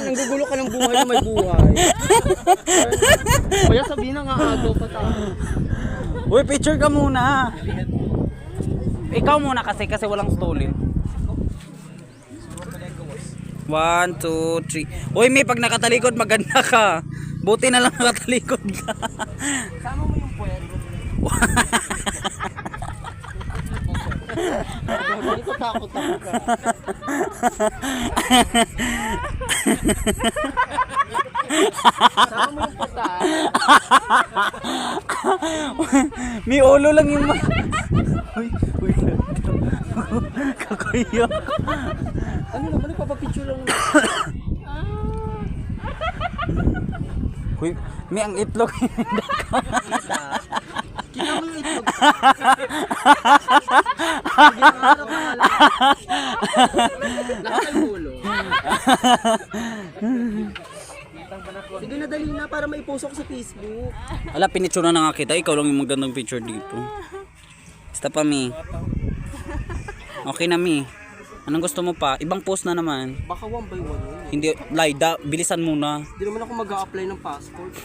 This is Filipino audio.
Nanggugulo ka ng buhay na may buhay. Kaya sabihin na nga agaw pa tayo. Uy, picture ka muna. Ikaw muna kasi walang stolin. 1, 2, 3. Uy, may pag nakatalikod maganda ka. Buti na lang nakatalikod ka. Sama mo yung puwero. Hindi ko takot ka. Sama mo yung pata. May ulo lang yung Uy, kakayo. Ano naman, nagpapapicture lang. Uy, may ang itlog. Kita mo yung itlog. Ginangarap na lang. Lakas ang ulo. Sige na, dali na para maipost ako sa Facebook. Ala, pinitsura na nga kita. Ikaw lang yung magandang picture dito. Basta pa, Mi. Okay na, Mi. Anong gusto mo pa? Ibang post na naman. Baka 1 by 1 yun. Hindi, Laida, bilisan muna. Hindi naman ako mag-a-apply ng passport.